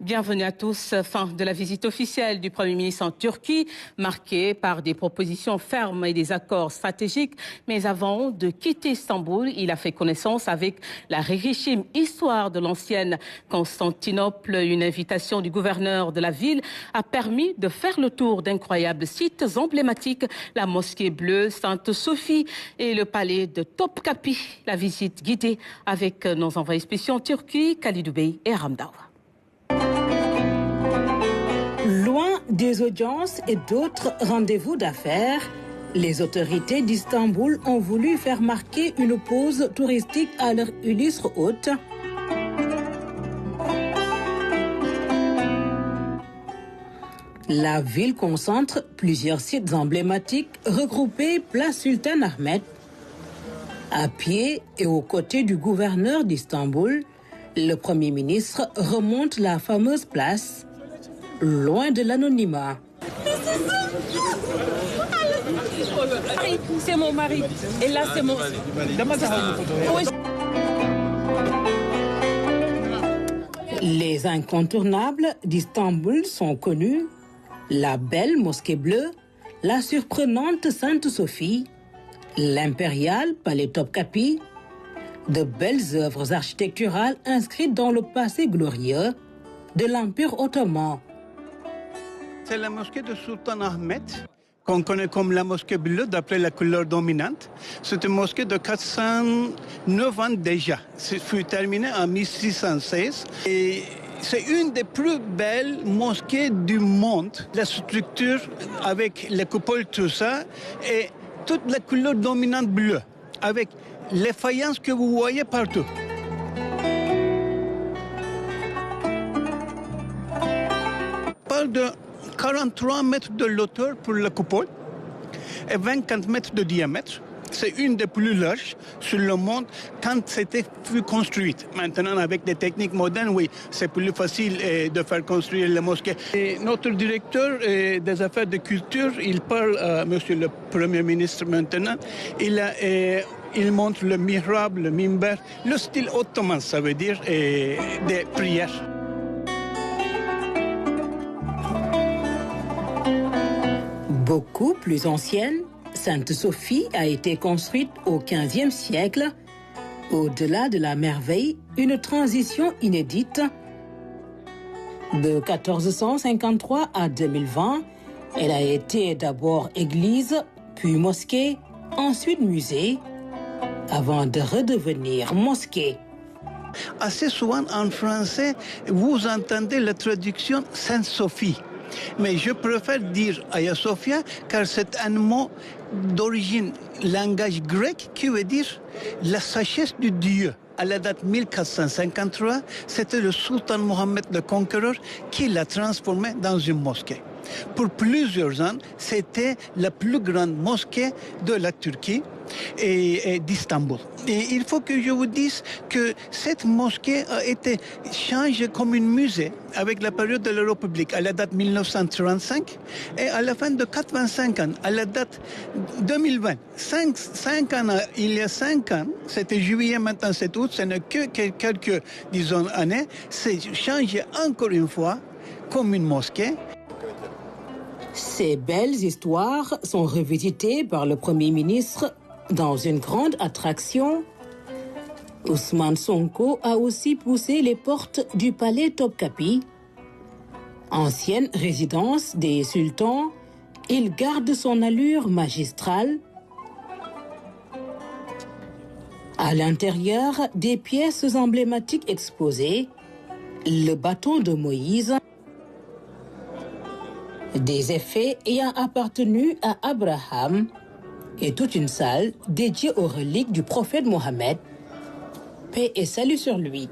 Bienvenue à tous. Fin de la visite officielle du Premier ministre en Turquie, marquée par des propositions fermes et des accords stratégiques. Mais avant de quitter Istanbul, il a fait connaissance avec la richissime histoire de l'ancienne Constantinople. Une invitation du gouverneur de la ville a permis de faire le tour d'incroyables sites emblématiques, la mosquée bleue Sainte-Sophie et le palais de Topkapi. La visite guidée avec nos envoyés spéciaux en Turquie, Khalidou Bey et Ramdawa. Loin des audiences et d'autres rendez-vous d'affaires, les autorités d'Istanbul ont voulu faire marquer une pause touristique à leur illustre hôte. La ville concentre plusieurs sites emblématiques regroupés place Sultan Ahmet. À pied et aux côtés du gouverneur d'Istanbul, le Premier ministre remonte la fameuse place, loin de l'anonymat. C'est mon mari. Et là, c'est mon... Les incontournables d'Istanbul sont connus. La belle mosquée bleue, la surprenante Sainte-Sophie, l'impérial palais Topkapi, de belles œuvres architecturales inscrites dans le passé glorieux de l'Empire ottoman. C'est la mosquée de Sultan Ahmet, qu'on connaît comme la mosquée bleue d'après la couleur dominante. C'est une mosquée de 409 ans déjà. Ça fut terminé en 1616. Et c'est une des plus belles mosquées du monde. La structure avec les coupoles, tout ça, et toute la couleur dominante bleue, avec les faïences que vous voyez partout. On parle de 43 mètres de hauteur pour la coupole et 24 mètres de diamètre. C'est une des plus larges sur le monde quand c'était construite. Maintenant, avec des techniques modernes, oui, c'est plus facile de faire construire la mosquée. Et notre directeur des affaires de culture, il parle à monsieur le Premier ministre maintenant. Il montre le mihrab, le minber, le style ottoman, ça veut dire, des prières. Beaucoup plus ancienne, Sainte-Sophie a été construite au XVe siècle. Au-delà de la merveille, une transition inédite. De 1453 à 2020, elle a été d'abord église, puis mosquée, ensuite musée, avant de redevenir mosquée. Assez souvent en français, vous entendez la traduction Sainte-Sophie. Mais je préfère dire Hagia Sophia car c'est un mot d'origine langage grec qui veut dire la sagesse du Dieu. À la date 1453, c'était le sultan Mohammed le Conquérant qui l'a transformé dans une mosquée. Pour plusieurs ans, c'était la plus grande mosquée de la Turquie et d'Istanbul. Et il faut que je vous dise que cette mosquée a été changée comme un musée avec la période de la République à la date 1935 et à la fin de 85 ans, à la date 2020. Il y a 5 ans, c'était juillet, maintenant c'est août, ce n'est que quelques, disons, années, c'est changé encore une fois comme une mosquée. Ces belles histoires sont revisitées par le Premier ministre dans une grande attraction. Ousmane Sonko a aussi poussé les portes du palais Topkapi. Ancienne résidence des sultans, il garde son allure magistrale. À l'intérieur, des pièces emblématiques exposées, le bâton de Moïse, des effets ayant appartenu à Abraham et toute une salle dédiée aux reliques du prophète Mohammed. Paix et salut sur lui.